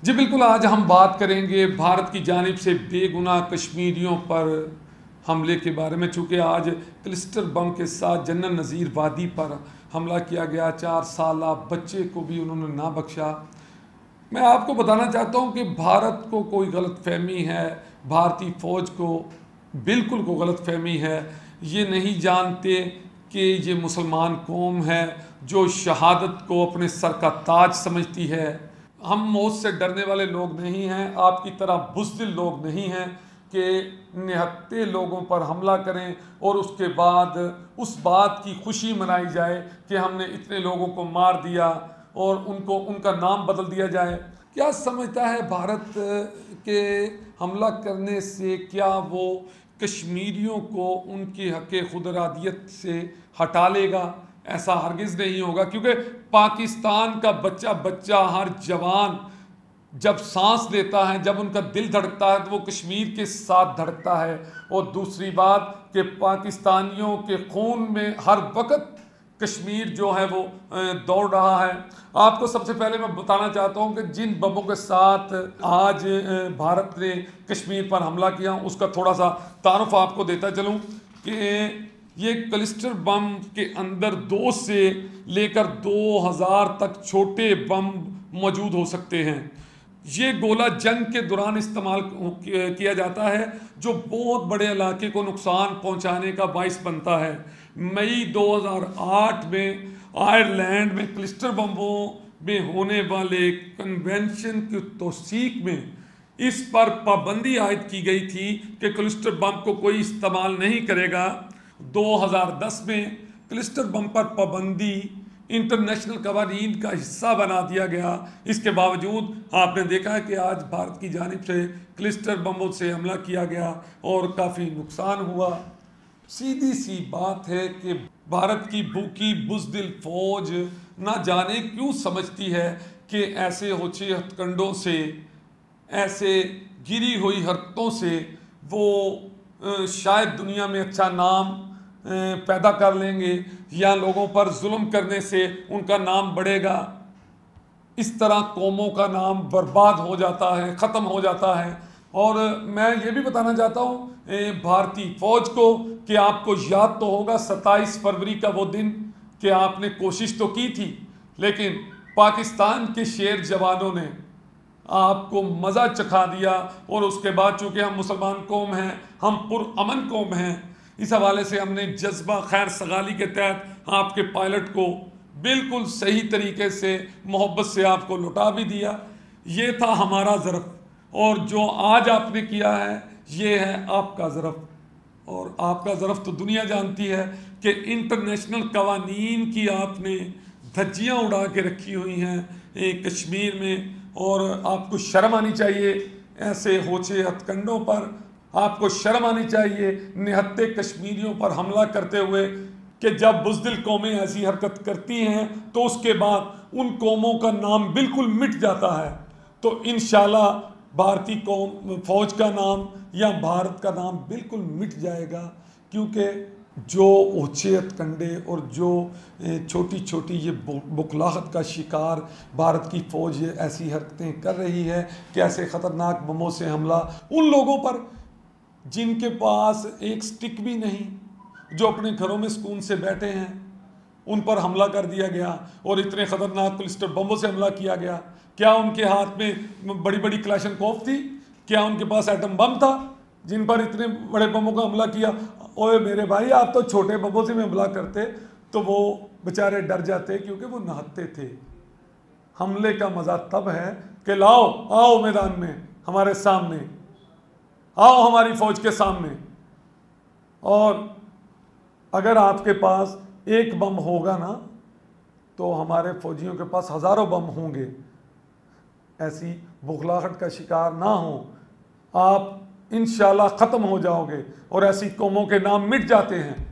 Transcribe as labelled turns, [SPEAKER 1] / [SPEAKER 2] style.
[SPEAKER 1] जी बिल्कुल, आज हम बात करेंगे भारत की जानिब से बेगुनाह कश्मीरियों पर हमले के बारे में। चूँकि आज क्लिस्टर बम के साथ जन्नत नज़ीर वादी पर हमला किया गया, 4 साल बच्चे को भी उन्होंने ना बख्शा। मैं आपको बताना चाहता हूँ कि भारत को कोई गलतफहमी है, भारतीय फ़ौज को बिल्कुल को गलतफहमी है। ये नहीं जानते कि ये मुसलमान कौम है जो शहादत को अपने सर का ताज समझती है। हम मौत से डरने वाले लोग नहीं हैं, आपकी तरह बुज़दिल लोग नहीं हैं कि निहत्ते लोगों पर हमला करें और उसके बाद उस बात की खुशी मनाई जाए कि हमने इतने लोगों को मार दिया और उनका नाम बदल दिया जाए। क्या समझता है भारत के हमला करने से क्या वो कश्मीरियों को उनके हक़ खुद इरादियत से हटा लेगा? ऐसा हरगिज़ नहीं होगा, क्योंकि पाकिस्तान का बच्चा हर जवान जब सांस लेता है, जब उनका दिल धड़कता है तो वो कश्मीर के साथ धड़कता है। और दूसरी बात कि पाकिस्तानियों के खून में हर वक्त कश्मीर जो है वो दौड़ रहा है। आपको सबसे पहले मैं बताना चाहता हूँ कि जिन बमों के साथ आज भारत ने कश्मीर पर हमला किया उसका थोड़ा सा तारुफ आपको देता चलूँ कि ये क्लिस्टर बम के अंदर 2 से लेकर 2000 तक छोटे बम मौजूद हो सकते हैं। ये गोला जंग के दौरान इस्तेमाल किया जाता है जो बहुत बड़े इलाके को नुकसान पहुंचाने का बाइस बनता है। मई 2008 में आयरलैंड में क्लिस्टर बमों में होने वाले कन्वेंशन की तौसीक में इस पर पाबंदी आयद की गई थी कि क्लिस्टर बम को कोई इस्तेमाल नहीं करेगा। 2010 में क्लिस्टर बम पर पाबंदी इंटरनेशनल कवानीन का हिस्सा बना दिया गया। इसके बावजूद आपने देखा है कि आज भारत की जानिब से क्लिस्टर बमों से हमला किया गया और काफ़ी नुकसान हुआ। सीधी सी बात है कि भारत की भूखी बुज़दिल फौज ना जाने क्यों समझती है कि ऐसे होचे हथकंडों से, ऐसे गिरी हुई हरकतों से वो शायद दुनिया में अच्छा नाम पैदा कर लेंगे या लोगों पर जुल्म करने से उनका नाम बढ़ेगा। इस तरह कौमों का नाम बर्बाद हो जाता है, ख़त्म हो जाता है। और मैं ये भी बताना चाहता हूँ भारतीय फ़ौज को कि आपको याद तो होगा 27 फरवरी का वो दिन कि आपने कोशिश तो की थी, लेकिन पाकिस्तान के शेर जवानों ने आपको मज़ा चखा दिया। और उसके बाद चूँकि हम मुसलमान कौम हैं, हम पुरअमन कौम हैं, इस हवाले से हमने जज्बा खैर सगाली के तहत आपके पायलट को बिल्कुल सही तरीके से मोहब्बत से आपको लौटा भी दिया। ये था हमारा ज़रफ़, और जो आज आपने किया है ये है आपका ज़रफ़। और आपका ज़रफ़ तो दुनिया जानती है कि इंटरनेशनल कवानीन की आपने धज्जियाँ उड़ा के रखी हुई हैं कश्मीर में। और आपको शर्म आनी चाहिए ऐसे होचे हथकंडों पर, आपको शर्म आनी चाहिए निहत्ते कश्मीरियों पर हमला करते हुए कि जब बुज़दिल कौमें ऐसी हरकत करती हैं तो उसके बाद उन कौमों का नाम बिल्कुल मिट जाता है। तो इंशाल्लाह भारतीय कौम फ़ौज का नाम या भारत का नाम बिल्कुल मिट जाएगा, क्योंकि जो ऊँचे हथकंडे और जो छोटी छोटी ये बुखलाहट का शिकार भारत की फ़ौज ये ऐसी हरकतें कर रही है कि ऐसे ख़तरनाक बमों से हमला उन लोगों पर जिनके पास एक स्टिक भी नहीं, जो अपने घरों में सुकून से बैठे हैं, उन पर हमला कर दिया गया और इतने ख़तरनाक क्लिस्टर बमों से हमला किया गया। क्या उनके हाथ में बड़ी बड़ी क्लाशनकोफ थी? क्या उनके पास एटम बम था जिन पर इतने बड़े बमों का हमला किया? ओए मेरे भाई, आप तो छोटे बमों से भी हमला करते तो वो बेचारे डर जाते, क्योंकि वो नहाते थे। हमले का मज़ा तब है कि लाओ आओ मैदान में हमारे सामने, आओ हमारी फ़ौज के सामने। और अगर आपके पास एक बम होगा ना तो हमारे फ़ौजियों के पास हज़ारों बम होंगे। ऐसी बुखलाहट का शिकार ना हो, आप इंशाल्लाह ख़त्म हो जाओगे और ऐसी कौमों के नाम मिट जाते हैं।